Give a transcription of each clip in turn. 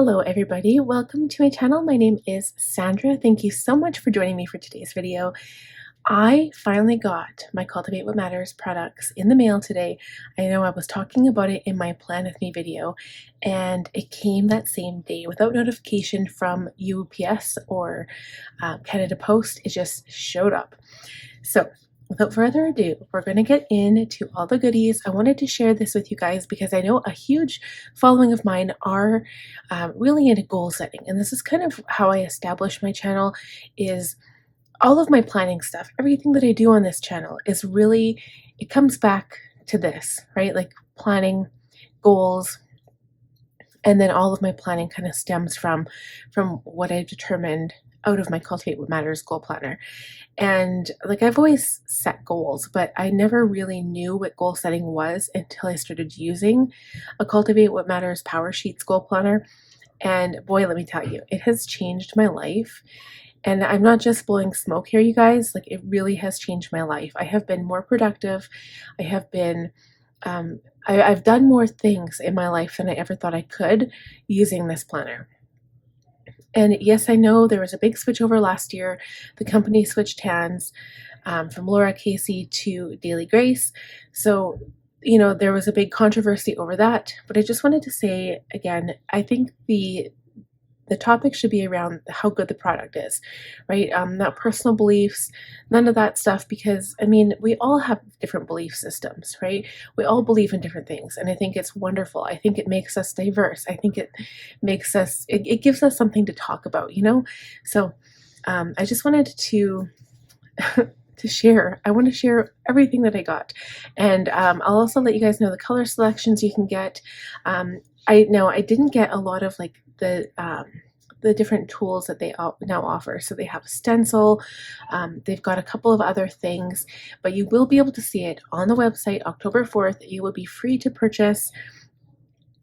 Hello everybody, welcome to my channel. My name is Sandra. Thank you so much for joining me for today's video. I finally got my Cultivate What Matters products in the mail today. I know I was talking about it in my Plan With Me video, and it came that same day without notification from UPS or Canada Post. It just showed up. So without further ado, we're going to get into all the goodies. I wanted to share this with you guys because I know a huge following of mine are really into goal setting, and this is kind of how I established my channel. Is all of my planning stuff, everything that I do on this channel is really, it comes back to this, right? Like planning, goals, and then all of my planning kind of stems from what I've determined out of my Cultivate What Matters goal planner. And like, I've always set goals, but I never really knew what goal setting was until I started using a Cultivate What Matters Powersheets goal planner. And boy, let me tell you, it has changed my life. And I'm not just blowing smoke here, you guys. Like, it really has changed my life. I have been more productive. I have been, I've done more things in my life than I ever thought I could using this planner. And yes, I know there was a big switch over last year. The company switched hands from Laura Casey to Daily Grace. So, you know, there was a big controversy over that. But I just wanted to say again, I think the topic should be around how good the product is, right? Not personal beliefs, none of that stuff, because I mean, we all have different belief systems, right? We all believe in different things, and I think it's wonderful. I think it makes us diverse. I think it makes us, it gives us something to talk about, you know? So I just wanted to to share. I want to share everything that I got, and I'll also let you guys know the color selections you can get. I didn't get a lot of like the different tools that they now offer. So they have a stencil, they've got a couple of other things, but you will be able to see it on the website October 4th. You will be free to purchase.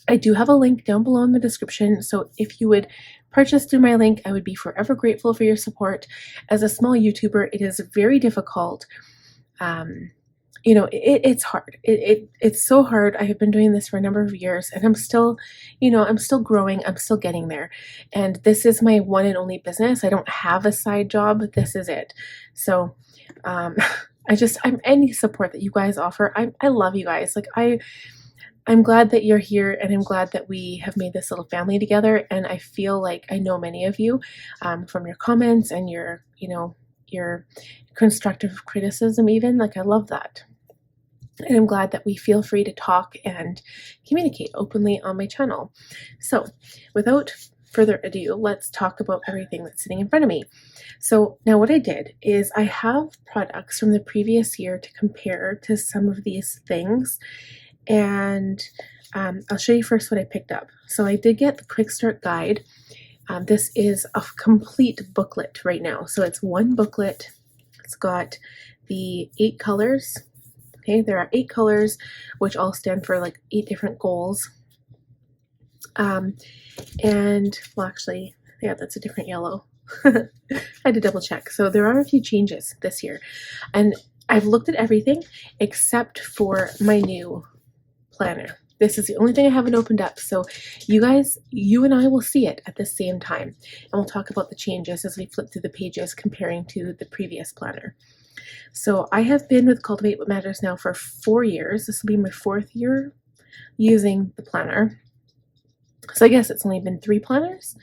I do have a link down below in the description, so if you would purchase through my link, I would be forever grateful for your support. As a small YouTuber, it is very difficult. You know, it's hard. It's so hard. I have been doing this for a number of years, and I'm still, you know, I'm still growing. I'm still getting there. And this is my one and only business. I don't have a side job. This is it. So, I'm any support that you guys offer. I love you guys. Like, I'm glad that you're here, and I'm glad that we have made this little family together. And I feel like I know many of you from your comments and your, you know, your constructive criticism even. Like, I love that. And I'm glad that we feel free to talk and communicate openly on my channel. So without further ado, let's talk about everything that's sitting in front of me. So now what I did is I have products from the previous year to compare to some of these things. And I'll show you first what I picked up. So I did get the Quick Start Guide. This is a complete booklet right now. So it's one booklet. It's got the 8 colors. Okay, there are 8 colors, which all stand for like 8 different goals. And well, actually, yeah, that's a different yellow. I had to double check. So there are a few changes this year, and I've looked at everything except for my new planner. This is the only thing I haven't opened up. So you guys, you and I will see it at the same time, and we'll talk about the changes as we flip through the pages comparing to the previous planner. So I have been with Cultivate What Matters now for 4 years. This will be my 4th year using the planner. So I guess it's only been 3 planners.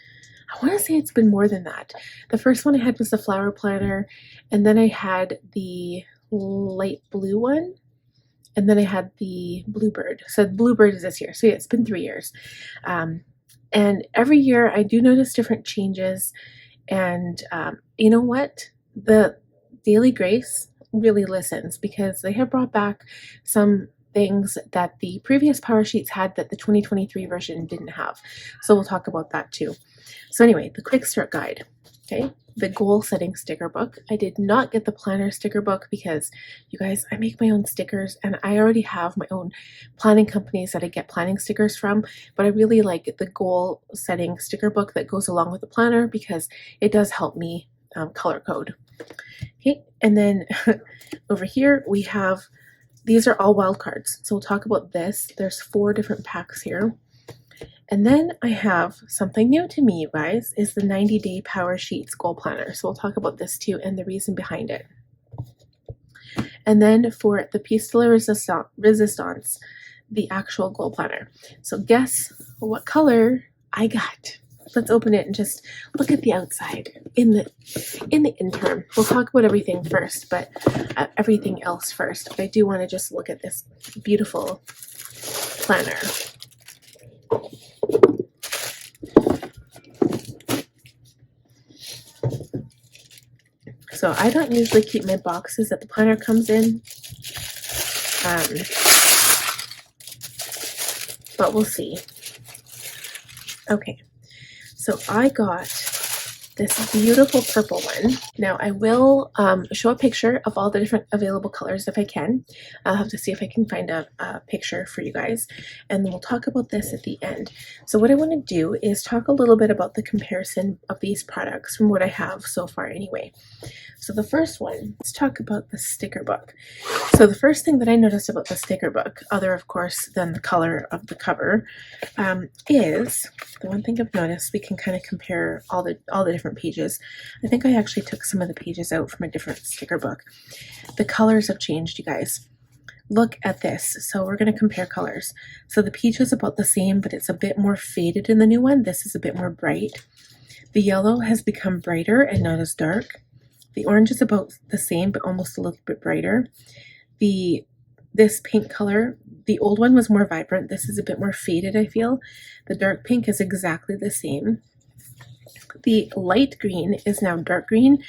I want to say it's been more than that. The first one I had was the flower planner, and then I had the light blue one, and then I had the bluebird. So the bluebird is this year. So yeah, it's been 3 years. And every year I do notice different changes. And you know what? The Daily Grace really listens, because they have brought back some things that the previous Powersheets had that the 2023 version didn't have. So we'll talk about that too. So anyway, the Quick Start Guide. Okay, the goal setting sticker book. I did not get the planner sticker book because, you guys, I make my own stickers, and I already have my own planning companies that I get planning stickers from, but I really like the goal setting sticker book that goes along with the planner because it does help me color code. Okay, and then over here we have, these are all wild cards. So we'll talk about this. There's 4 different packs here. And then I have something new to me, you guys, is the 90-day Powersheets goal planner. So we'll talk about this too and the reason behind it. And then for the piece de la resistance, the actual goal planner. So guess what color I got. Let's open it and just look at the outside in the interim. We'll talk about everything first, but everything else first. But I do want to just look at this beautiful planner. So I don't usually keep my boxes that the planner comes in, but we'll see. Okay, so I got this beautiful purple one. Now I will show a picture of all the different available colors if I can. I'll have to see if I can find a picture for you guys, and then we'll talk about this at the end. So what I want to do is talk a little bit about the comparison of these products from what I have so far anyway. So the first one, let's talk about the sticker book. So the first thing that I noticed about the sticker book, other of course than the color of the cover, is the one thing I've noticed. We can kind of compare all the different pages. I think I actually took some of the pages out from a different sticker book. The colors have changed, you guys. Look at this. So we're going to compare colors. So the peach is about the same, but it's a bit more faded in the new one. This is a bit more bright. The yellow has become brighter and not as dark. The orange is about the same, but almost a little bit brighter. This pink color, the old one was more vibrant. This is a bit more faded, I feel. The dark pink is exactly the same. The light green is now dark green.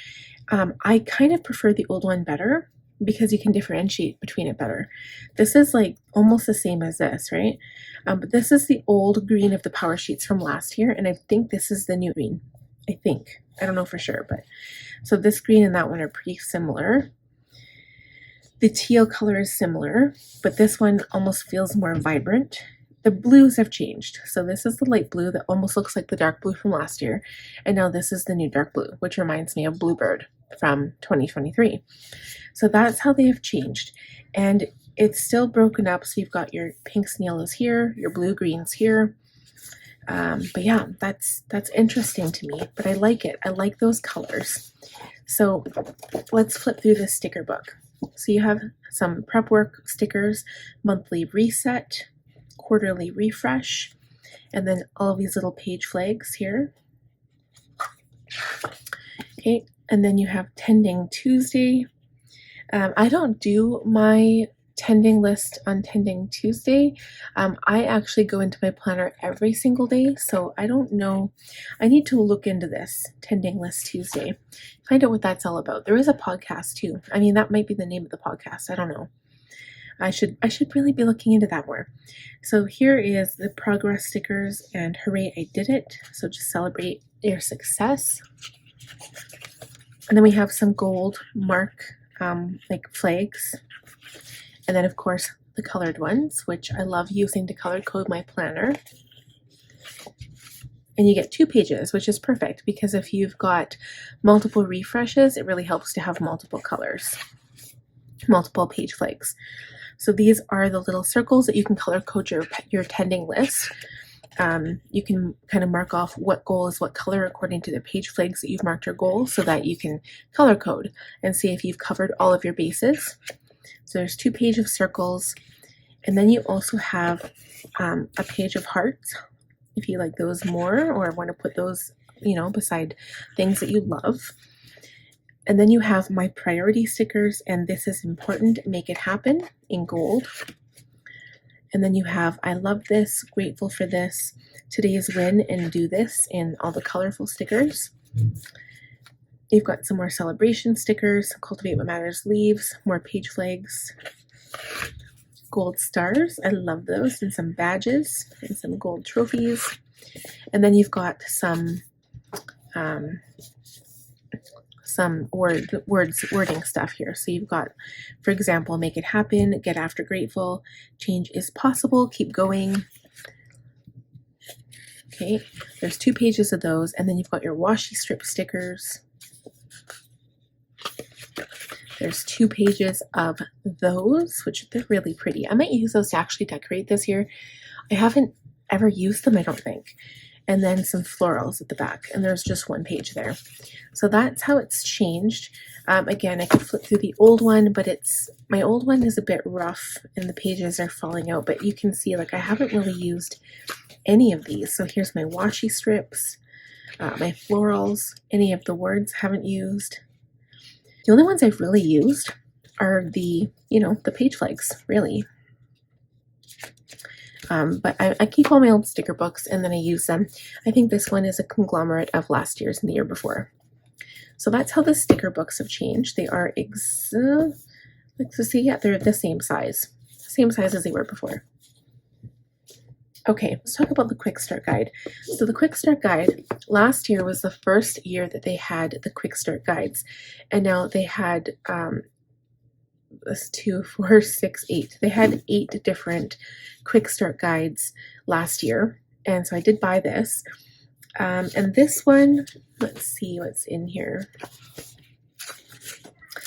I kind of prefer the old one better because you can differentiate between it better. This is like almost the same as this, right? But this is the old green of the Powersheets from last year, and I think this is the new green. I think. I don't know for sure, but so this green and that one are pretty similar. The teal color is similar, but this one almost feels more vibrant. The blues have changed. So this is the light blue that almost looks like the dark blue from last year. And now this is the new dark blue, which reminds me of Bluebird from 2023. So that's how they have changed. And it's still broken up. So you've got your pinks and yellows here, your blue greens here. But yeah, that's interesting to me, but I like it. I like those colors. So let's flip through this sticker book. So you have some prep work stickers, monthly reset, quarterly refresh, and then all of these little page flags here. Okay, and then you have Tending Tuesday. I don't do my tending list on Tending Tuesday. I actually go into my planner every single day, so I don't know. I need to look into this Tending List Tuesday, find out what that's all about. There is a podcast too. I mean, that might be the name of the podcast. I don't know. I should really be looking into that more. So here is the progress stickers and hooray I did it. So just celebrate your success. And then we have some gold mark like flags. And then of course the colored ones, which I love using to color code my planner. And you get 2 pages, which is perfect because if you've got multiple refreshes, it really helps to have multiple colors, multiple page flags. So these are the little circles that you can color code your tending list. You can kind of mark off what goal is what color according to the page flags that you've marked your goal so that you can color code and see if you've covered all of your bases. So there's 2 pages of circles, and then you also have a page of hearts if you like those more or want to put those, you know, beside things that you love. And then you have my priority stickers, and this is important, make it happen in gold. And then you have I love this, grateful for this, today's win, and do this in all the colorful stickers. You've got some more celebration stickers, Cultivate What Matters leaves, more page flags, gold stars, I love those, and some badges and some gold trophies. And then you've got some wording stuff here. So you've got, for example, make it happen, get after grateful, change is possible, keep going. Okay, there's 2 pages of those, and then you've got your washi strip stickers. There's 2 pages of those, which they're really pretty. I might use those to actually decorate this year. I haven't ever used them, I don't think. And then some florals at the back, and there's just one page there. So that's how it's changed. Again, I could flip through the old one, but my old one is a bit rough and the pages are falling out, but you can see like I haven't really used any of these. So here's my washi strips, my florals, any of the words haven't used. The only ones I've really used are the page flags, really. But I keep all my old sticker books and then I use them. I think this one is a conglomerate of last year's and the year before. So that's how the sticker books have changed. They are they're the same size as they were before. Okay, let's talk about the Quick Start Guide. So the Quick Start Guide, last year was the first year that they had the Quick Start Guides. And now they had, 2, 4, 6, 8. They had 8 different Quick Start Guides last year. And so I did buy this. And this one, let's see what's in here.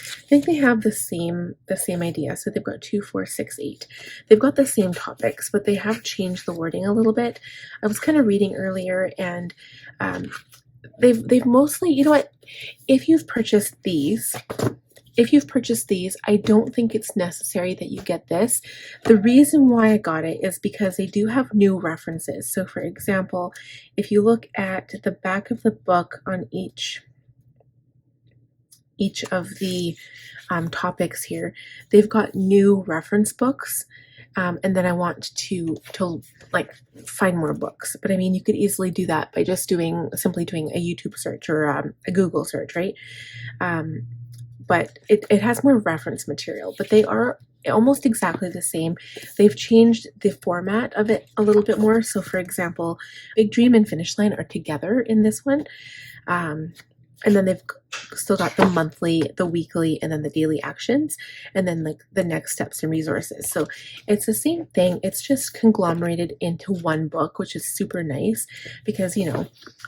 I think they have the same idea. So they've got 2, 4, 6, 8. They've got the same topics, but they have changed the wording a little bit. I was kind of reading earlier, and they've mostly, you know what? If you've purchased these, I don't think it's necessary that you get this. The reason why I got it is because they do have new references. So for example, if you look at the back of the book on each of the topics here, they've got new reference books. And then I want to like find more books. But I mean, you could easily do that by just simply doing a YouTube search or a Google search, right? But it has more reference material, but they are almost exactly the same. They've changed the format of it a little bit more. So for example, Big Dream and Finish Line are together in this one. And then they've still got the monthly, the weekly, and then the daily actions, and then like the next steps and resources. So it's the same thing. It's just conglomerated into one book, which is super nice because,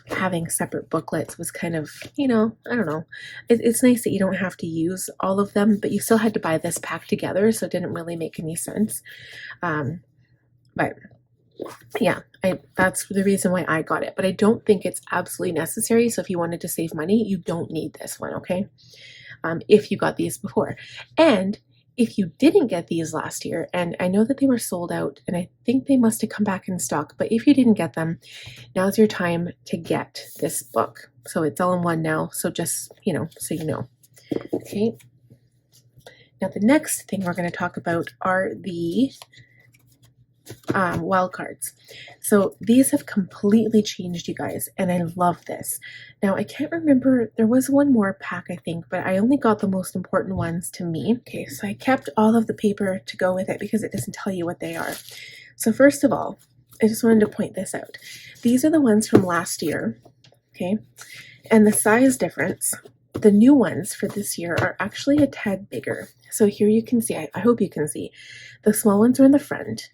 having separate booklets was kind of, I don't know. It's nice that you don't have to use all of them, but you still had to buy this pack together. So it didn't really make any sense. But yeah, that's the reason why I got it, but I don't think it's absolutely necessary. So if you wanted to save money, you don't need this one, okay? If you got these before. And if you didn't get these last year, and I know that they were sold out, and I think they must have come back in stock, but if you didn't get them, now's your time to get this book. So it's all in one now, so just, so you know. Okay. Now the next thing we're going to talk about are the wild cards. So these have completely changed, you guys, and I love this. Now I can't remember, there was one more pack I think, but I only got the most important ones to me. Okay, so I kept all of the paper to go with it because it doesn't tell you what they are. So first of all, I just wanted to point this out. These are the ones from last year, okay, and the size difference, the new ones for this year are actually a tad bigger. So here you can see, I hope you can see, the small ones are in the front,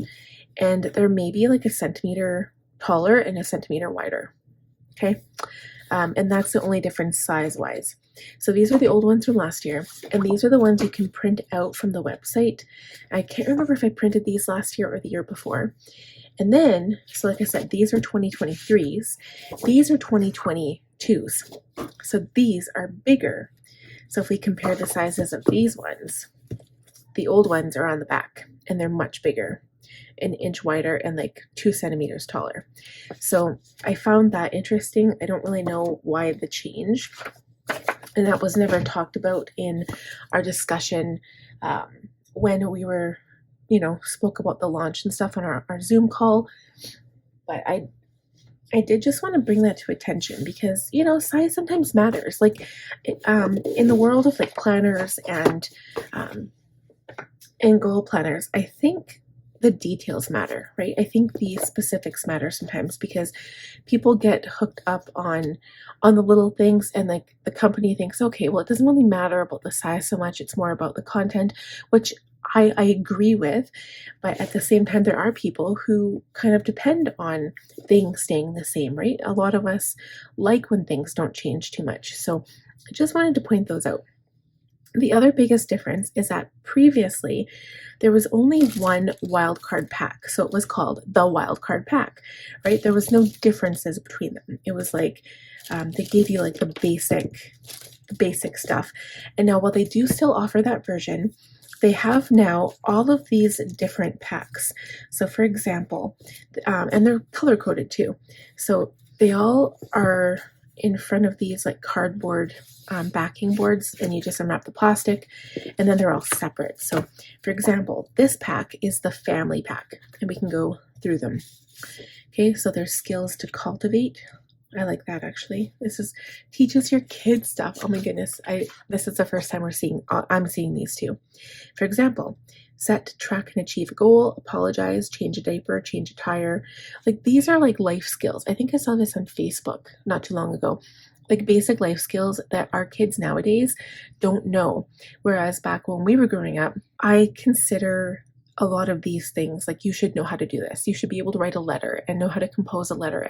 and they're maybe like 1 centimeter taller and 1 centimeter wider, okay? And that's the only difference size-wise. So these are the old ones from last year, and these are the ones you can print out from the website. I can't remember if I printed these last year or the year before. And then, so like I said, these are 2023s. These are 2022s. So these are bigger. So if we compare the sizes of these ones, the old ones are on the back, and they're much bigger. 1 inch wider and like 2 centimeters taller. So I found that interesting. I don't really know why the change, and that was never talked about in our discussion when we were, spoke about the launch and stuff on our Zoom call. But I did just want to bring that to attention because, size sometimes matters. Like in the world of like planners and goal planners, I think the details matter, right? I think the specifics matter sometimes because people get hooked up on the little things, and like the company thinks, okay, well, it doesn't really matter about the size so much. It's more about the content, which I agree with. But at the same time, there are people who kind of depend on things staying the same, right? A lot of us like when things don't change too much. So I just wanted to point those out. The other biggest difference is that previously there was only one wildcard pack, so it was called the wildcard pack, right? There was no differences between them. It was like they gave you like the basic stuff. And now while they do still offer that version, they have now all of these different packs. So for example, and they're color coded too. So they all are in front of these like cardboard backing boards, and you just unwrap the plastic, and then they're all separate. So for example, this pack is the family pack, and we can go through them. Okay, so there's skills to cultivate. I like that actually. This is teaches your kids stuff. Oh my goodness, this is the first time I'm seeing these two. For example, set, track, and achieve a goal, apologize, change a diaper, change a tire. Like these are like life skills. I think I saw this on Facebook not too long ago. Like basic life skills that our kids nowadays don't know. Whereas back when we were growing up, I consider a lot of these things like you should know how to do this. You should be able to write a letter and know how to compose a letter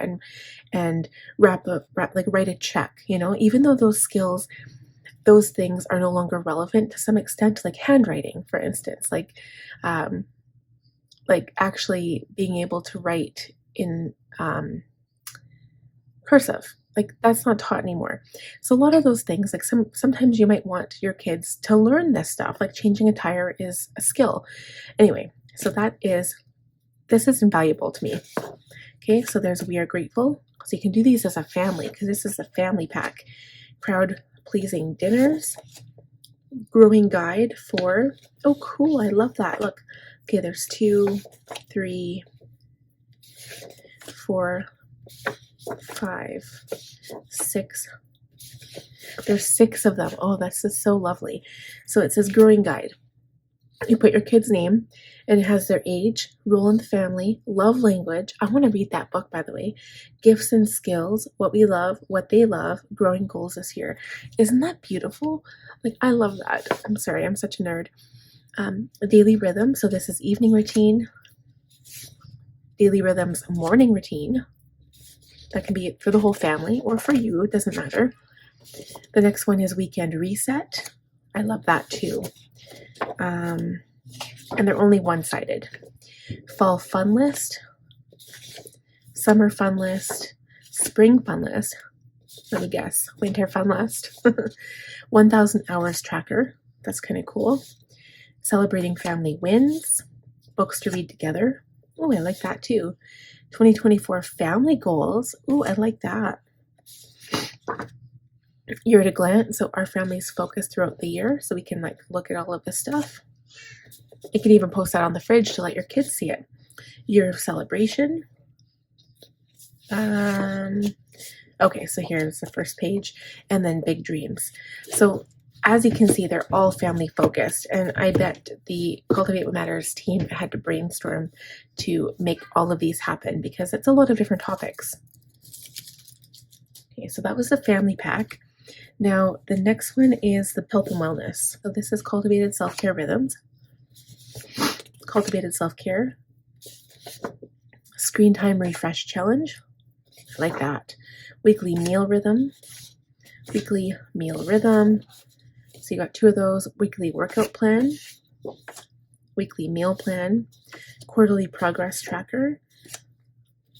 and write a check, you know, even though those skills, those things are no longer relevant to some extent, like handwriting, for instance, like actually being able to write in cursive. Like that's not taught anymore. So a lot of those things, like sometimes you might want your kids to learn this stuff, like changing a tire is a skill. Anyway, so this is invaluable to me. Okay, so there's we are grateful. So you can do these as a family because this is a family pack. Crowd pleasing dinners. Growing guide for, oh cool, I love that. Look, okay, there's 2, 3, 4, 5, 6. There's 6 of them. Oh, that's just so lovely. So it says growing guide. You put your kid's name, and it has their age, role in the family, love language. I want to read that book, by the way. Gifts and skills, what we love, what they love, growing goals this year. Isn't that beautiful? Like, I love that. I'm sorry, I'm such a nerd. A daily rhythm. So this is evening routine. Daily rhythms, morning routine. That can be for the whole family or for you. It doesn't matter. The next one is weekend reset. I love that too. And they're only one-sided. Fall fun list, summer fun list, spring fun list, let me guess, winter fun list, 1,000 hours tracker, that's kind of cool, celebrating family wins, books to read together, oh I like that too, 2024 family goals, oh I like that, year at a glance, so our family's focused throughout the year, so we can like look at all of this stuff. You can even post that on the fridge to let your kids see it. Year of celebration. Okay, so here's the first page, and then big dreams. So as you can see, they're all family focused, and I bet the Cultivate What Matters team had to brainstorm to make all of these happen because it's a lot of different topics. Okay, so that was the family pack. Now the next one is the health and wellness. So this is Cultivated Self-Care Rhythms. Cultivated Self-Care. Screen Time Refresh Challenge. I like that. Weekly Meal Rhythm. Weekly Meal Rhythm. So you got 2 of those. Weekly Workout Plan. Weekly Meal Plan. Quarterly Progress Tracker.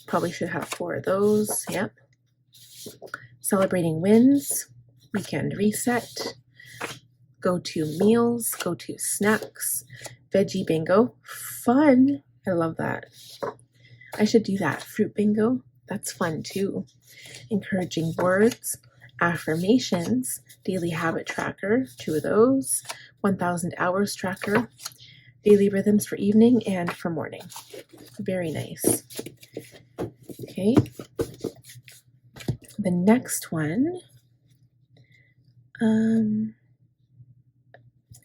Probably should have 4 of those. Yep. Celebrating Wins. Weekend Reset. Go-to meals. Go-to snacks. Veggie bingo. Fun. I love that. I should do that. Fruit bingo. That's fun too. Encouraging words. Affirmations. Daily habit tracker. 2 of those. 1,000 hours tracker. Daily rhythms for evening and for morning. Very nice. Okay. The next one.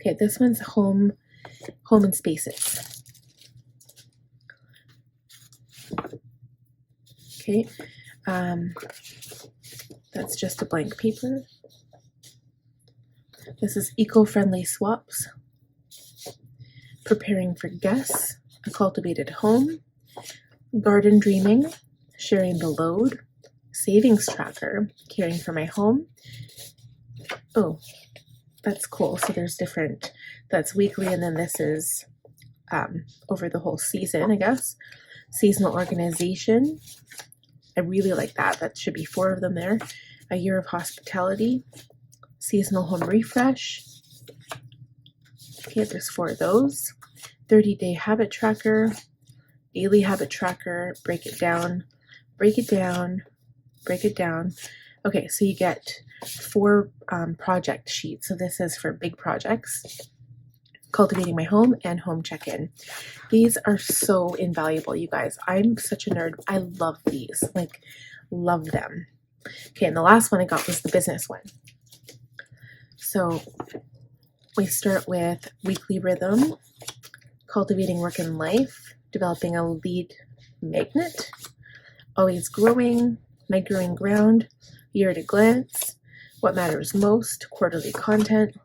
Okay, this one's home and spaces. Okay, that's just a blank paper. This is eco-friendly swaps, preparing for guests, a cultivated home, garden dreaming, sharing the load, savings tracker, caring for my home. Oh, that's cool. So there's different, that's weekly, and then this is over the whole season, I guess. Seasonal organization. I really like that. That should be 4 of them there. A year of hospitality. Seasonal home refresh. Okay, there's 4 of those. 30-day habit tracker. Daily habit tracker. Break it down. Break it down. Break it down. Okay, so you get 4 project sheets. So this is for big projects. Cultivating my home and home check-in. These are so invaluable, you guys. I'm such a nerd. I love these, like, love them. Okay, and the last one I got was the business one. So we start with weekly rhythm, cultivating work and life, developing a lead magnet, always growing, my growing ground, year at a glance, what matters most, quarterly content.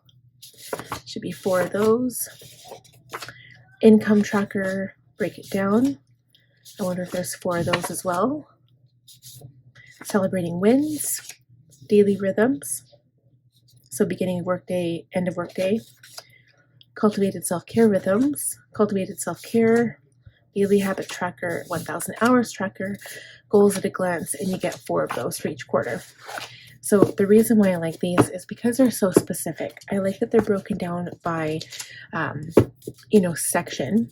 Should be 4 of those. Income tracker, break it down. I wonder if there's 4 of those as well. Celebrating wins, daily rhythms. So beginning of workday, end of workday. Cultivated self-care rhythms, cultivated self-care, daily habit tracker, 1,000 hours tracker, goals at a glance, and you get 4 of those for each quarter. So the reason why I like these is because they're so specific. I like that they're broken down by, section.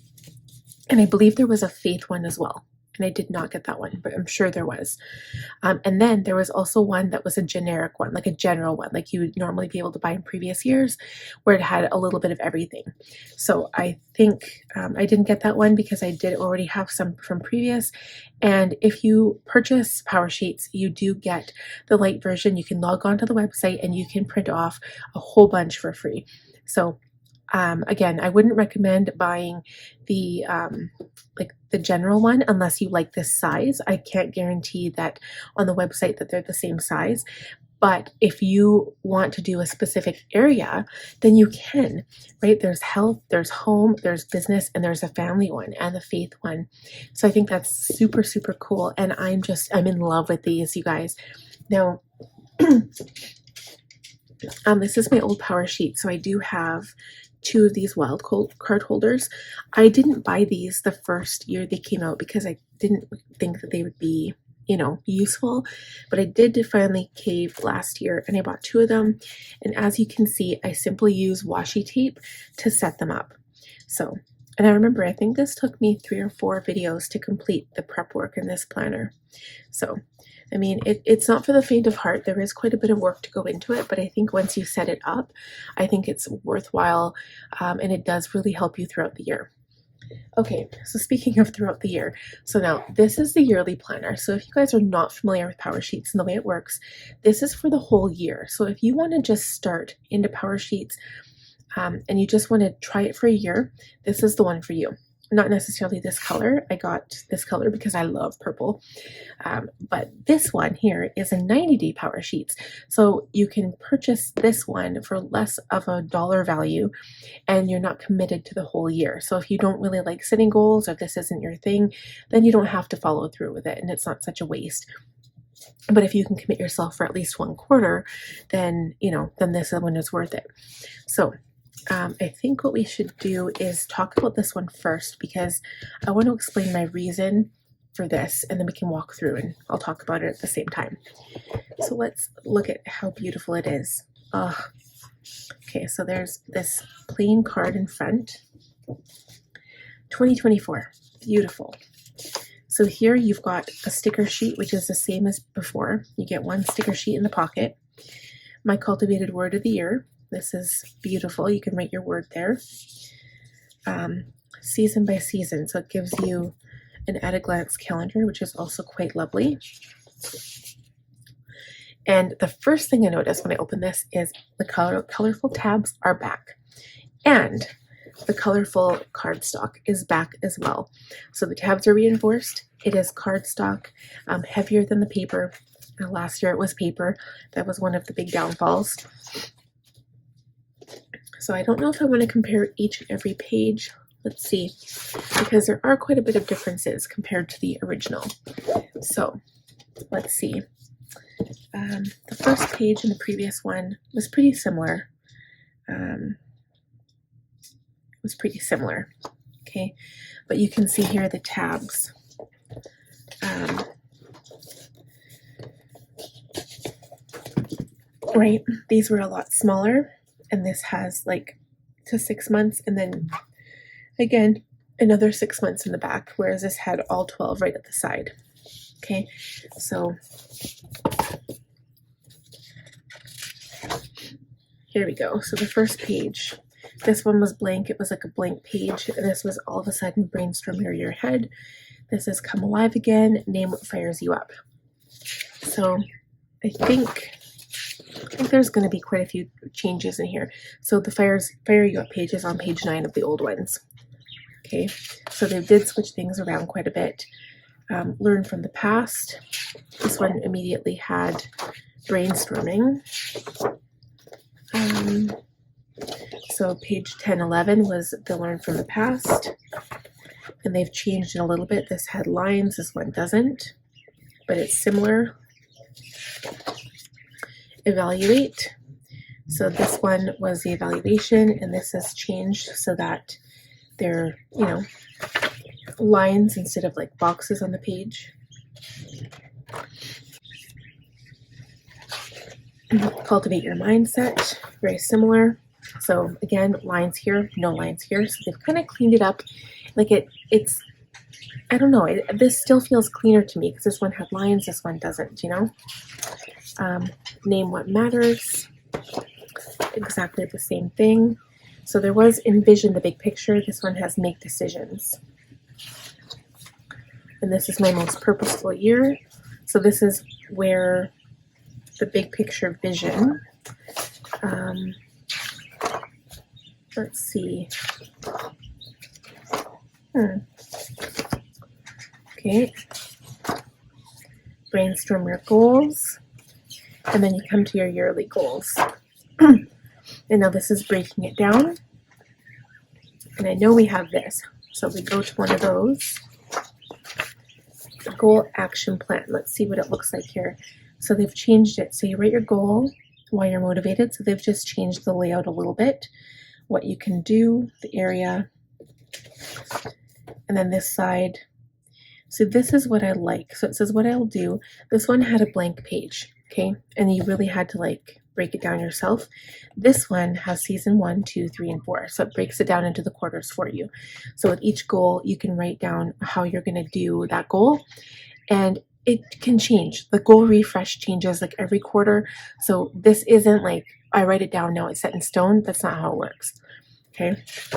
And I believe there was a faith one as well. And I did not get that one, but I'm sure there was. And then there was also one that was a generic one, like a general one, like you would normally be able to buy in previous years, where it had a little bit of everything. So I think I didn't get that one because I did already have some from previous. And if you purchase Powersheets, you do get the light version. You can log on to the website and you can print off a whole bunch for free. So again, I wouldn't recommend buying the the general one unless you like this size. I can't guarantee that on the website that they're the same size. But if you want to do a specific area, then you can, right? There's health, there's home, there's business, and there's a family one and the faith one. So I think that's super, super cool. And I'm in love with these, you guys. Now, this is my old Powersheet. So I do have 2 of these wild card holders. I didn't buy these the first year they came out because I didn't think that they would be, useful, but I did finally cave last year and I bought 2 of them. And as you can see, I simply use washi tape to set them up. So, and I remember, I think this took me 3 or 4 videos to complete the prep work in this planner. So, I mean, it's not for the faint of heart. There is quite a bit of work to go into it, but I think once you set it up, I think it's worthwhile, and it does really help you throughout the year. Okay, so speaking of throughout the year, so now this is the yearly planner. So if you guys are not familiar with Powersheets and the way it works, this is for the whole year. So if you want to just start into Powersheets and you just want to try it for a year, this is the one for you. Not necessarily this color. I got this color because I love purple. But this one here is a 90-day Powersheets. So you can purchase this one for less of a dollar value and you're not committed to the whole year. So if you don't really like setting goals or this isn't your thing, then you don't have to follow through with it and it's not such a waste. But if you can commit yourself for at least 1 quarter, then, then this one is worth it. So I think what we should do is talk about this one first because I want to explain my reason for this and then we can walk through and I'll talk about it at the same time. So let's look at how beautiful it is. Okay, so there's this plain card in front. 2024, beautiful. So here you've got a sticker sheet, which is the same as before. You get 1 sticker sheet in the pocket. My cultivated word of the year. This is beautiful. You can write your word there. Season by season. So it gives you an at a glance calendar, which is also quite lovely. And the first thing I noticed when I opened this is the colorful tabs are back. And the colorful cardstock is back as well. So the tabs are reinforced. It is cardstock, heavier than the paper. Last year it was paper. That was one of the big downfalls. So I don't know if I want to compare each and every page. Let's see, because there are quite a bit of differences compared to the original. So let's see. The first page in the previous one was pretty similar. was pretty similar. Okay, but you can see here the tabs. Right, these were a lot smaller, and this has like to 6 months, and then again another 6 months in the back, whereas this had all 12 right at the side. Okay, so here we go. So the first page, this one was blank. It was like a blank page, and this was all of a sudden brainstorm your head. This is come alive again, name what fires you up. So I think there's going to be quite a few changes in here. So the fire you up page is on page 9 of the old ones. Okay, so they did switch things around quite a bit. Learn from the past. This one immediately had brainstorming. So page 10, 11 was the learn from the past, and they've changed it a little bit. This had lines, this one doesn't, but it's similar. Evaluate. So this one was the evaluation, and this has changed so that they're, you know, lines instead of like boxes on the page. Cultivate your mindset, very similar. So again, lines here, no lines here. So they've kind of cleaned it up. Like it's, I don't know, this still feels cleaner to me because this one had lines, this one doesn't, you know. Name what matters, exactly the same thing. So there was envision the big picture. This one has make decisions. And this is my most purposeful year. So this is where the big picture vision, let's see. Okay. Brainstorm your goals. And then you come to your yearly goals. And now this is breaking it down. And I know we have this. So we go to one of those. The goal action plan. Let's see what it looks like here. So they've changed it. So you write your goal while you're motivated. So they've just changed the layout a little bit. What you can do, the area, and then this side. So this is what I like. So it says what I'll do. This one had a blank page, okay? And you really had to like break it down yourself. This one has season 1, 2, 3, and 4. So it breaks it down into the quarters for you. So with each goal, you can write down how you're going to do that goal. And it can change. The goal refresh changes like every quarter. So this isn't like I write it down, now it's set in stone. That's not how it works. Okay.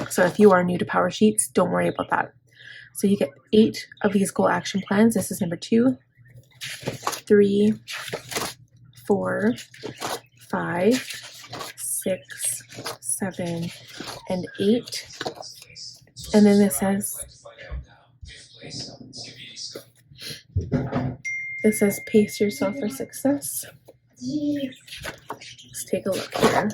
So if you are new to Powersheets, don't worry about that. So you get 8 of these goal action plans. This is number 2, 3, 4, 5, 6, 7, and 8. And then this says pace yourself for success. Let's take a look here.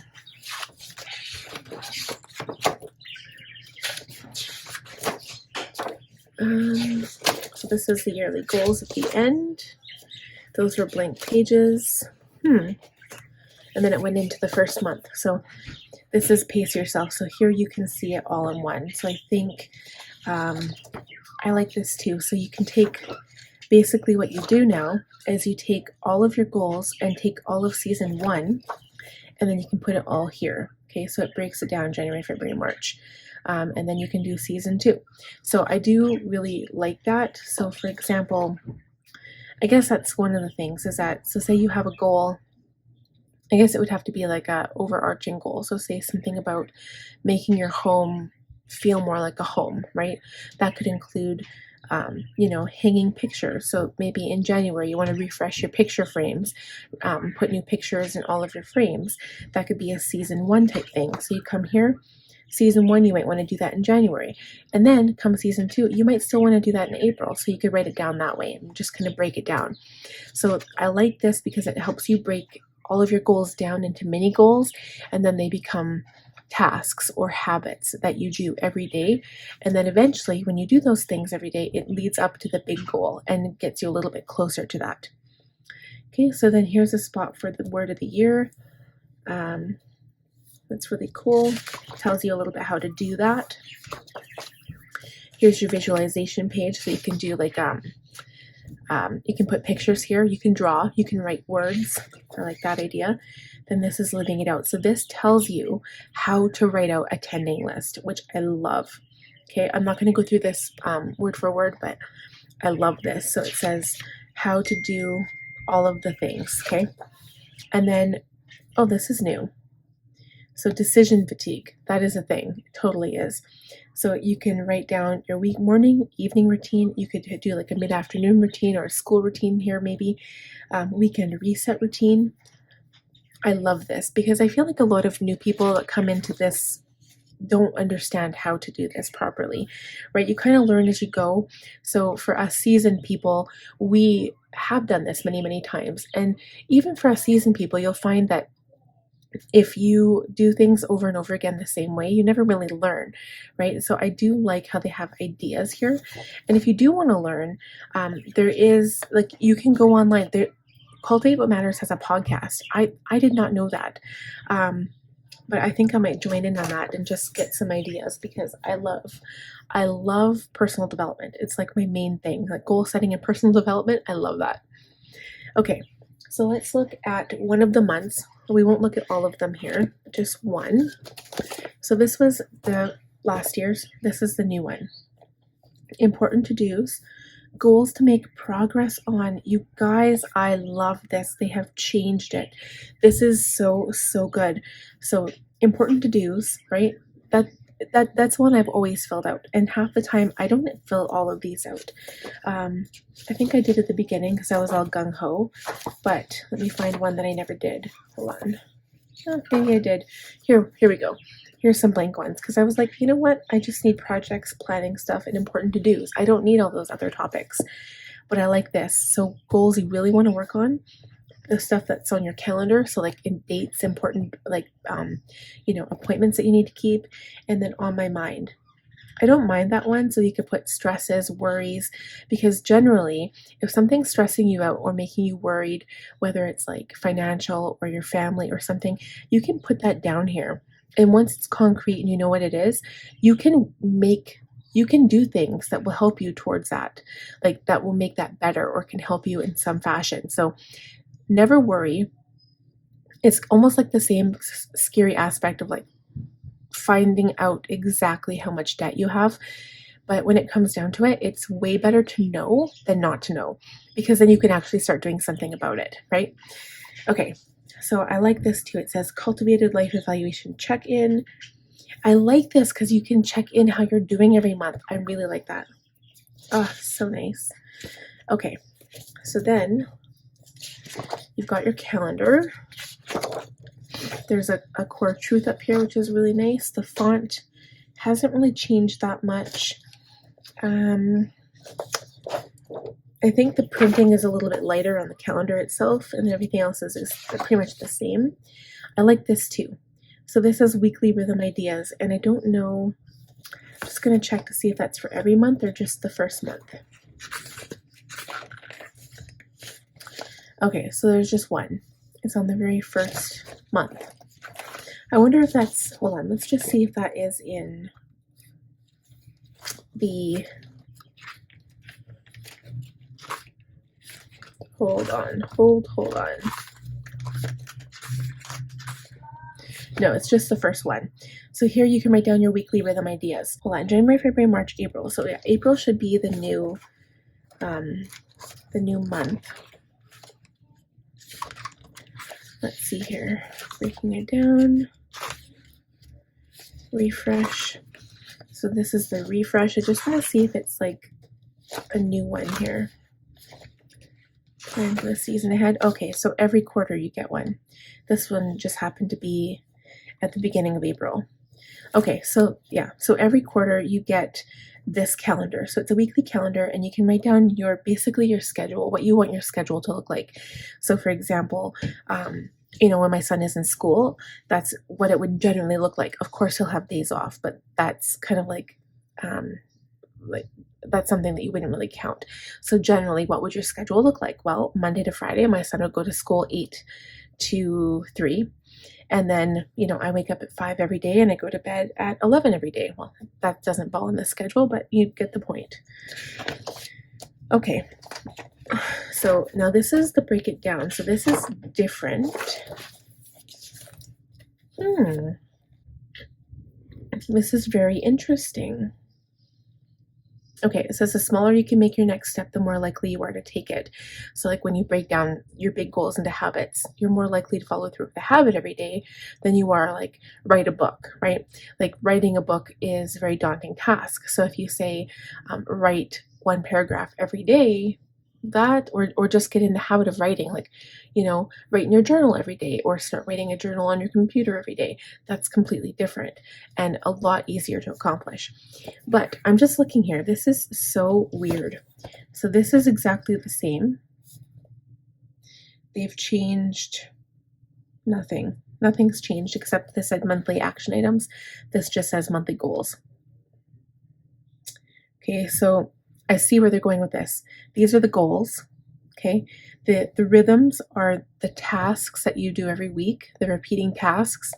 So this is the yearly goals at the end. Those were blank pages. And then it went into the first month. So this is pace yourself. So here you can see it all in one. So I think I like this too. So you can take, basically what you do now is you take all of your goals and take all of season 1, and then you can put it all here. Okay, so it breaks it down January, February, March. And then you can do season 2. So I do really like that. So for example, I guess that's one of the things is that, so say you have a goal, I guess it would have to be like a overarching goal. So say something about making your home feel more like a home, right? That could include, you know, hanging pictures. So maybe in January, you want to refresh your picture frames, put new pictures in all of your frames. That could be a season 1 type thing. So you come here, season 1, you might want to do that in January. And then come season 2, you might still want to do that in April. So you could write it down that way and just kind of break it down. So I like this because it helps you break all of your goals down into mini goals, and then they become tasks or habits that you do every day. And then eventually when you do those things every day, it leads up to the big goal and gets you a little bit closer to that. Okay, so then here's a spot for the word of the year. That's really cool. It tells you a little bit how to do that. Here's your visualization page, so you can do like you can put pictures here, you can draw, you can write words. I like that idea. Then this is living it out. So this tells you how to write out attending list, which I love. Okay, I'm not going to go through this word for word, but I love this. So it says how to do all of the things. Okay, and then, oh, this is new. So decision fatigue, that is a thing. It totally is. So you can write down your morning, evening routine. You could do like a mid-afternoon routine or a school routine here maybe. Weekend reset routine. I love this because I feel like a lot of new people that come into this don't understand how to do this properly, right? You kind of learn as you go. So for us seasoned people, we have done this many, many times. And even for us seasoned people, you'll find that if you do things over and over again the same way, you never really learn, right? So I do like how they have ideas here. And if you do want to learn, there is, like, you can go online. There, Cultivate What Matters has a podcast. I did not know that. But I think I might join in on that and just get some ideas, because I love personal development. It's like my main thing, like goal setting and personal development. I love that. Okay, so let's look at one of the months. We won't look at all of them here, just one. So this was the last year's. This is the new one. Important to-dos. Goals to make progress on. You guys, I love this. They have changed it. This is so good. So important to-dos, right? That's one I've always filled out, and half the time I don't fill all of these out. I think I did at the beginning because I was all gung-ho, but let me find one that I never did. Hold on. Oh, maybe I did. Here we go. Here's some blank ones, because I was like, you know what? I just need projects, planning stuff, and important to-dos. I don't need all those other topics, but I like this. So goals you really want to work on, the stuff that's on your calendar. So like in dates, important, like, appointments that you need to keep, and then on my mind. I don't mind that one. So you could put stresses, worries, because generally if something's stressing you out or making you worried, whether it's like financial or your family or something, you can put that down here. And once it's concrete and you know what it is, you can do things that will help you towards that, like that will make that better or can help you in some fashion. So never worry. It's almost like the same scary aspect of like finding out exactly how much debt you have. But when it comes down to it, it's way better to know than not to know, because then you can actually start doing something about it, right? Okay, so I like this too. It says cultivated life evaluation check-in. I like this because you can check in how you're doing every month. I really like that. Oh, so nice. Okay, so then you've got your calendar. There's a core truth up here, which is really nice. The font hasn't really changed that much. I think the printing is a little bit lighter on the calendar itself, and everything else is pretty much the same. I like this too. So this is weekly rhythm ideas, and I don't know, I'm just going to check to see if that's for every month or just the first month. Okay, so there's just one. It's on the very first month. I wonder if that's, hold on, let's just see if that is in the, hold on. No, it's just the first one. So here you can write down your weekly rhythm ideas. Hold on, January, February, March, April. So yeah, April should be the new month. Let's see here, breaking it down. Refresh. So this is the refresh. I just want to see if it's like a new one here. Plan for the season ahead. Okay, so every quarter you get one. This one just happened to be at the beginning of April. Okay, so yeah, so every quarter you get this calendar. So it's a weekly calendar, and you can write down basically your schedule, what you want your schedule to look like. So for example, when my son is in school, that's what it would generally look like. Of course, he'll have days off, but that's kind of like that's something that you wouldn't really count. So generally, what would your schedule look like? Well, Monday to Friday, my son would go to school 8 to 3. And then, you know, I wake up at 5 every day and I go to bed at 11 every day. Well, that doesn't fall in the schedule, but you get the point. Okay, so now this is the break it down. So this is different. This is very interesting. Okay, it says the smaller you can make your next step, the more likely you are to take it. So like when you break down your big goals into habits, you're more likely to follow through with the habit every day than you are like write a book, right? Like writing a book is a very daunting task. So if you say write one paragraph every day, that or just get in the habit of writing, like, you know, write in your journal every day or start writing a journal on your computer every day. That's completely different and a lot easier to accomplish. But I'm just looking here. This is so weird. So this is exactly the same. They've changed nothing. Nothing's changed except this said monthly action items. This just says monthly goals. Okay, so I see where they're going with this. These are the goals, okay? The rhythms are the tasks that you do every week, the repeating tasks,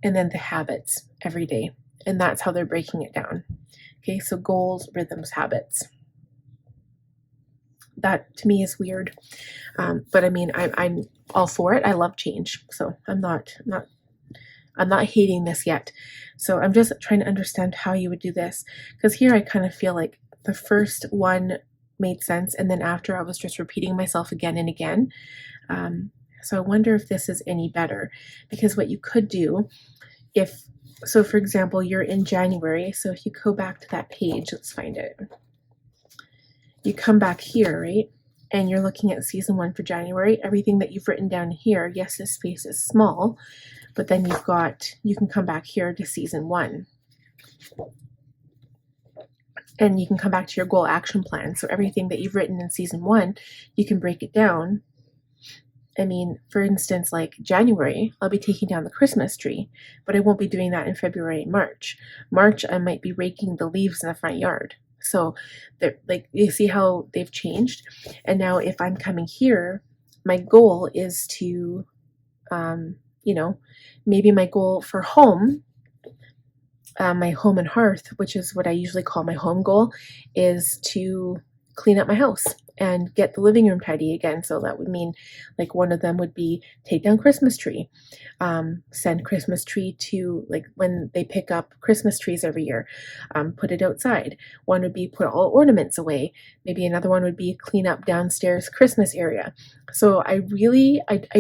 and then the habits every day. And that's how they're breaking it down. Okay, so goals, rhythms, habits. That to me is weird. But I mean, I'm all for it. I love change. So I'm not hating this yet. So I'm just trying to understand how you would do this. Because here I kind of feel like the first one made sense, and then after I was just repeating myself again and again. So I wonder if this is any better, because what you could do so for example, you're in January, so if you go back to that page, let's find it. You come back here, right? And you're looking at season 1 for January. Everything that you've written down here, yes, this space is small, but then you can come back here to season 1. And you can come back to your goal action plan. So everything that you've written in season 1, you can break it down. I mean, for instance, like January, I'll be taking down the Christmas tree, but I won't be doing that in February and March. March, I might be raking the leaves in the front yard. So like, you see how they've changed? And now if I'm coming here, my goal is to, you know, maybe my goal for home, my home and hearth, which is what I usually call my home goal, is to clean up my house and get the living room tidy again. So that would mean like one of them would be take down Christmas tree, send Christmas tree to, like when they pick up Christmas trees every year, put it outside. One would be put all ornaments away. Maybe another one would be clean up downstairs Christmas area. So I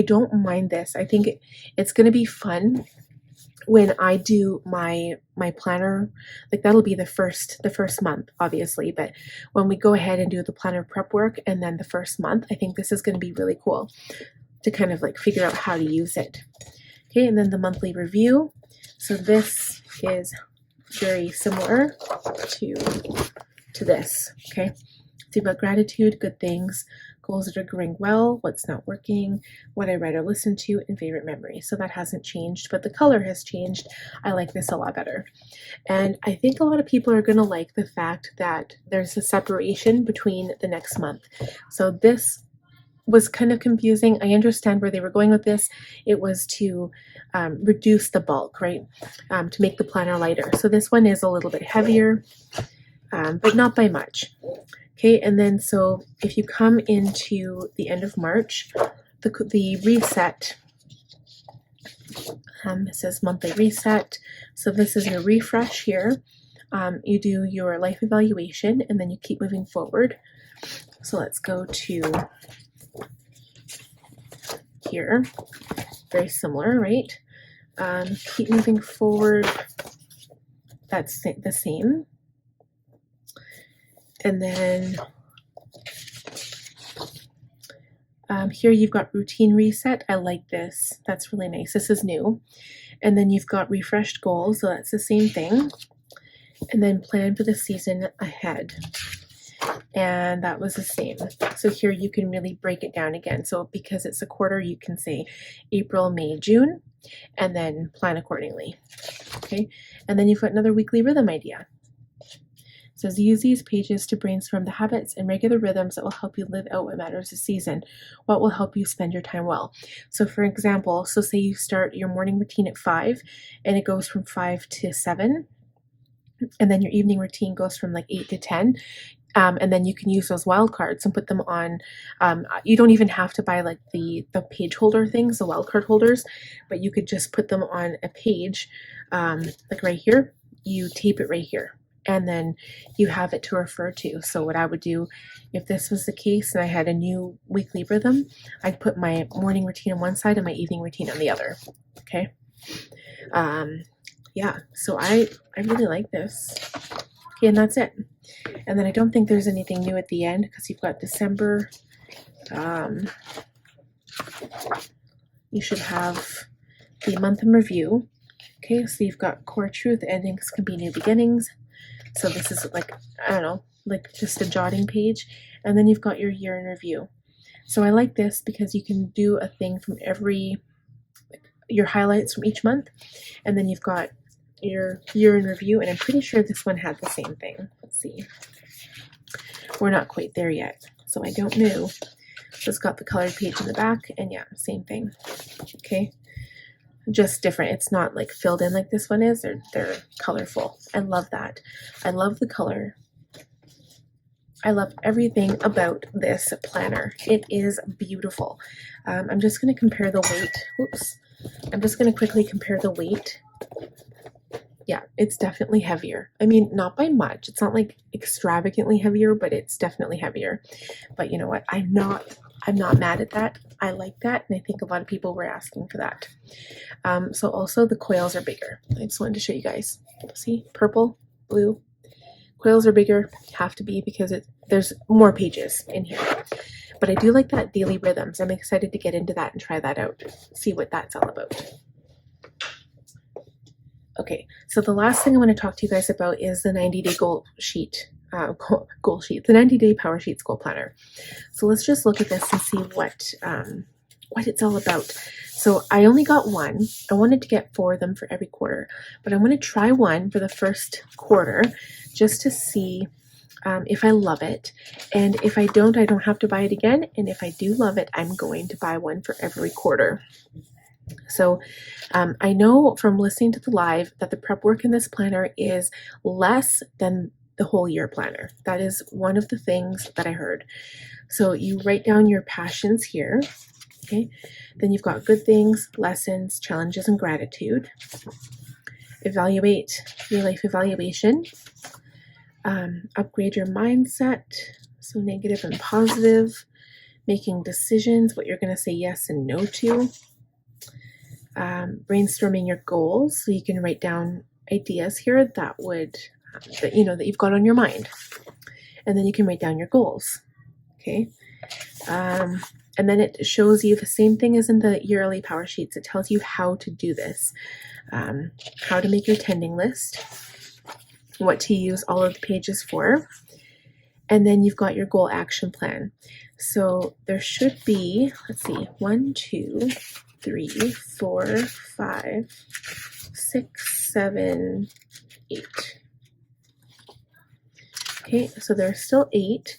don't mind this. I think it's going to be fun when I do my planner. Like that'll be the first month, obviously, but when we go ahead and do the planner prep work and then the first month, I think this is going to be really cool to kind of like figure out how to use it. Okay, and then the monthly review. So this is very similar to this. Okay, it's about gratitude, good things, goals that are going well, what's not working, what I read or listened to, and favorite memory. So that hasn't changed, but the color has changed. I like this a lot better. And I think a lot of people are going to like the fact that there's a separation between the next month. So this was kind of confusing. I understand where they were going with this. It was to reduce the bulk, right? To make the planner lighter. So this one is a little bit heavier, but not by much. Okay, and then so if you come into the end of March, the reset, it says monthly reset. So this is your refresh here. You do your life evaluation and then you keep moving forward. So let's go to here. Very similar, right? Keep moving forward. That's the same. And then here you've got routine reset. I like this. That's really nice. This is new. And then you've got refreshed goals. So that's the same thing. And then plan for the season ahead. And that was the same. So here you can really break it down again. So because it's a quarter, you can say April, May, June, and then plan accordingly. Okay. And then you've got another weekly rhythm idea. It says, use these pages to brainstorm the habits and regular rhythms that will help you live out what matters this season. What will help you spend your time well? So for example, so say you start your morning routine at 5 and it goes from 5 to 7, and then your evening routine goes from like 8 to 10. And then you can use those wildcards and put them on. You don't even have to buy like the page holder things, the wildcard holders, but you could just put them on a page, like right here. You tape it right here, and then you have it to refer to. So what I would do, if this was the case and I had a new weekly rhythm, I'd put my morning routine on one side and my evening routine on the other. Okay. Yeah. So I really like this. Okay, and that's it. And then I don't think there's anything new at the end because you've got December. You should have the month in review. Okay, so you've got core truth, endings can be new beginnings. So this is like, I don't know, like just a jotting page. And then you've got your year in review. So I like this because you can do a thing from your highlights from each month. And then you've got your year in review, and I'm pretty sure this one had the same thing. Let's see. We're not quite there yet, so I don't know. So it's got the colored page in the back, and yeah, same thing. Okay, just different. It's not like filled in like this one is. They're colorful. I love that. I love the color. I love everything about this planner. It is beautiful. I'm just going to compare the weight. Whoops. I'm just going to quickly compare the weight. Yeah, it's definitely heavier. I mean, not by much. It's not like extravagantly heavier, but it's definitely heavier. But you know what? I'm not mad at that. I like that, and I think a lot of people were asking for that. So also the coils are bigger. I just wanted to show you guys. See, purple, blue. Coils are bigger, have to be, because there's more pages in here. But I do like that daily rhythms. I'm excited to get into that and try that out. See what that's all about. Okay, so the last thing I want to talk to you guys about is the 90-day goal sheet, the 90-day Powersheets goal planner. So let's just look at this and see what it's all about. So I only got one. I wanted to get 4 of them for every quarter, but I'm going to try one for the first quarter just to see if I love it. And if I don't have to buy it again. And if I do love it, I'm going to buy one for every quarter. So I know from listening to the live that the prep work in this planner is less than the whole year planner. That is one of the things that I heard. So you write down your passions here. Okay. Then you've got good things, lessons, challenges, and gratitude. Evaluate your life evaluation. Upgrade your mindset. So negative and positive. Making decisions, what you're going to say yes and no to. Brainstorming your goals, so you can write down ideas here that would that you've got on your mind, and then you can write down your goals. Okay, and then it shows you the same thing as in the yearly power sheets. It tells you how to do this, how to make your tending list, what to use all of the pages for, and then you've got your goal action plan. So there should be, let's see, 1, 2, 3, 4, 5, 6, 7, 8. Okay, so there's still 8,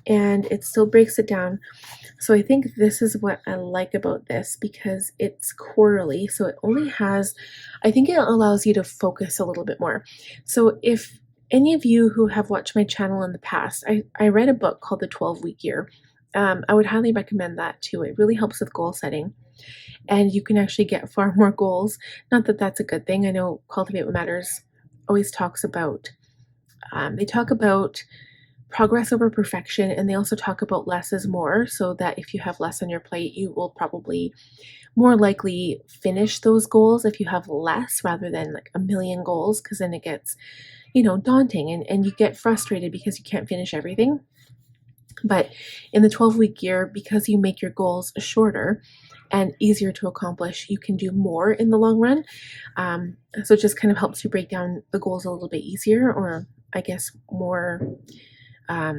and it still breaks it down. So I think this is what I like about this, because it's quarterly, so it only has, I think it allows you to focus a little bit more. So if any of you who have watched my channel in the past, I read a book called The 12-Week Year. I would highly recommend that too. It really helps with goal setting. And you can actually get far more goals. Not that that's a good thing. I know Cultivate What Matters always talks about, they talk about progress over perfection, and they also talk about less is more, so that if you have less on your plate, you will probably more likely finish those goals if you have less rather than like a million goals, because then it gets, daunting and you get frustrated because you can't finish everything. But in the 12-week year, because you make your goals shorter and easier to accomplish, you can do more in the long run. So it just kind of helps you break down the goals a little bit easier, or I guess more, I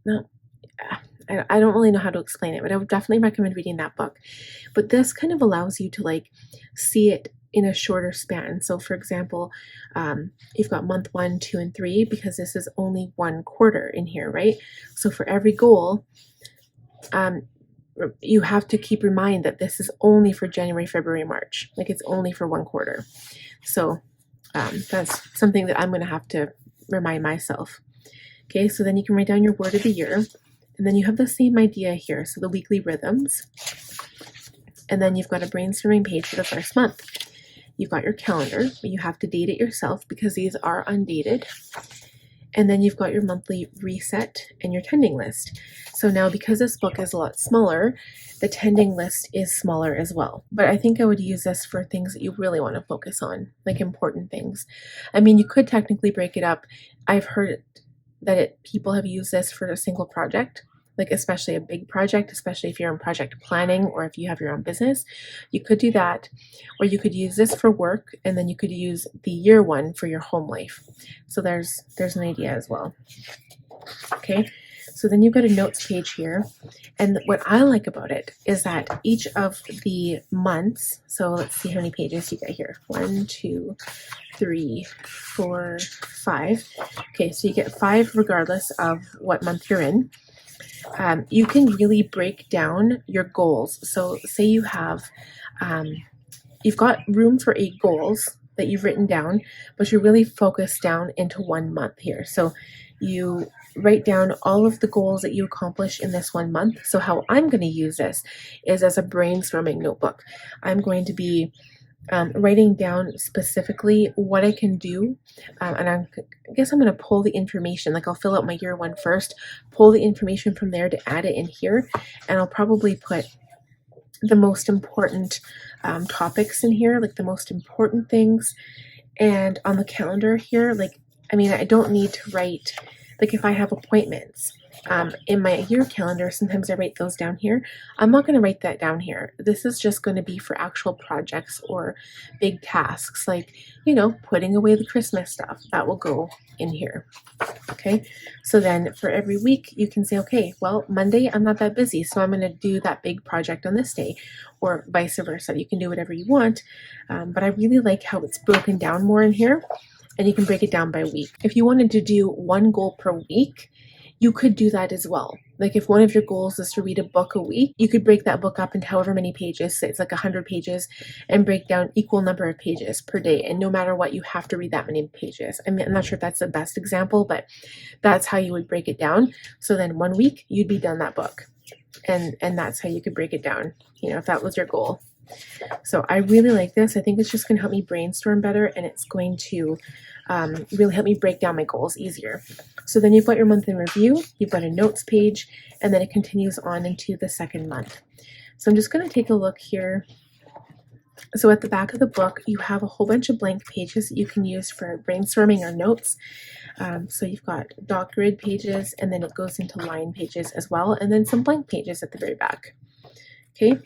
don't really know how to explain it, but I would definitely recommend reading that book. But this kind of allows you to like see it in a shorter span. So for example, you've got month 1, 2, and 3, because this is only one quarter in here, right? So for every goal, you have to keep in mind that this is only for January, February, March. Like, it's only for one quarter. So that's something that I'm going to have to remind myself. Okay, so then you can write down your word of the year, and then you have the same idea here. So the weekly rhythms, and then you've got a brainstorming page for the first month. You've got your calendar, but you have to date it yourself because these are undated. And then you've got your monthly reset and your tending list. So now, because this book is a lot smaller, the tending list is smaller as well. But I think I would use this for things that you really want to focus on, like important things. I mean, you could technically break it up. I've heard that people have used this for a single project, like especially a big project, especially if you're in project planning or if you have your own business. You could do that, or you could use this for work, and then you could use the year one for your home life. So there's an idea as well. Okay, so then you've got a notes page here, and what I like about it is that each of the months, so let's see how many pages you get here. 1, 2, 3, 4, 5. Okay, so you get 5 regardless of what month you're in. You can really break down your goals. So say you have, you've got room for 8 goals that you've written down, but you're really focused down into 1 month here. So you write down all of the goals that you accomplish in this 1 month. So how I'm going to use this is as a brainstorming notebook. I'm going to be writing down specifically what I can do, and I guess I'm going to pull the information. Like, I'll fill out my year one first, pull the information from there to add it in here, and I'll probably put the most important topics in here, like the most important things. And on the calendar here, like, I mean, I don't need to write, like, if I have appointments in my year calendar, sometimes I write those down here. I'm not going to write that down here. This is just going to be for actual projects or big tasks, like, you know, putting away the Christmas stuff. That will go in here. Okay, so then for every week you can say, okay, well, Monday I'm not that busy, so I'm going to do that big project on this day, or vice versa. You can do whatever you want, but I really like how it's broken down more in here, and you can break it down by week. If you wanted to do 1 goal per week, you could do that as well. Like, if one of your goals is to read a book a week, you could break that book up into however many pages. Say it's like 100 pages, and break down equal number of pages per day. And no matter what, you have to read that many pages. I mean, I'm not sure if that's the best example, but that's how you would break it down. So then 1 week, you'd be done that book. And that's how you could break it down, you know, if that was your goal. So I really like this. I think it's just going to help me brainstorm better, and it's going to really help me break down my goals easier. So then you've got your month in review, you've got a notes page, and then it continues on into the 2nd month. So I'm just going to take a look here. So at the back of the book, you have a whole bunch of blank pages that you can use for brainstorming or notes. So you've got dot grid pages, and then it goes into line pages as well, and then some blank pages at the very back. Okay,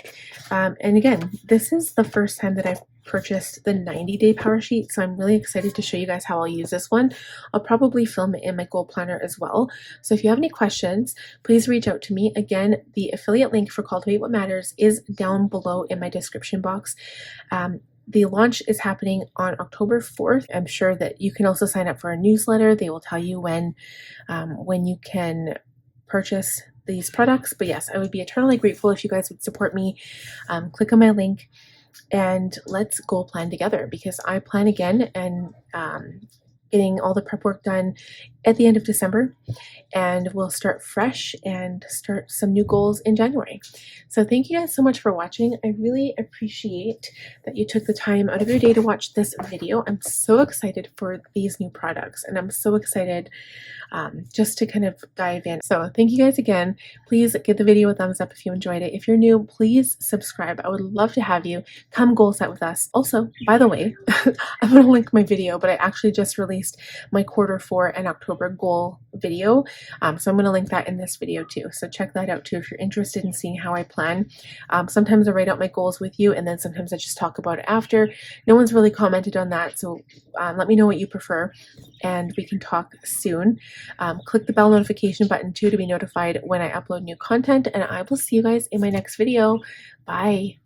and again, this is the first time that I've purchased the 90-day power sheet, so I'm really excited to show you guys how I'll use this one. I'll probably film it in my goal planner as well. So if you have any questions, please reach out to me. Again, the affiliate link for Cultivate What Matters is down below in my description box. The launch is happening on October 4th. I'm sure that you can also sign up for a newsletter. They will tell you when you can purchase these products. But yes, I would be eternally grateful if you guys would support me. Click on my link and let's goal plan together, because I plan again and getting all the prep work done at the end of December, and we'll start fresh and start some new goals in January. So thank you guys so much for watching. I really appreciate that you took the time out of your day to watch this video. I'm so excited for these new products, and I'm so excited just to kind of dive in. So thank you guys again. Please give the video a thumbs up if you enjoyed it. If you're new, please subscribe. I would love to have you come goal set with us. Also, by the way, I'm going to link my video, but I actually just released my Q4 and October goal video. So I'm going to link that in this video too. So check that out too if you're interested in seeing how I plan. Sometimes I write out my goals with you, and then sometimes I just talk about it after. No one's really commented on that, so let me know what you prefer, and we can talk soon. Click the bell notification button too to be notified when I upload new content, and I will see you guys in my next video. Bye.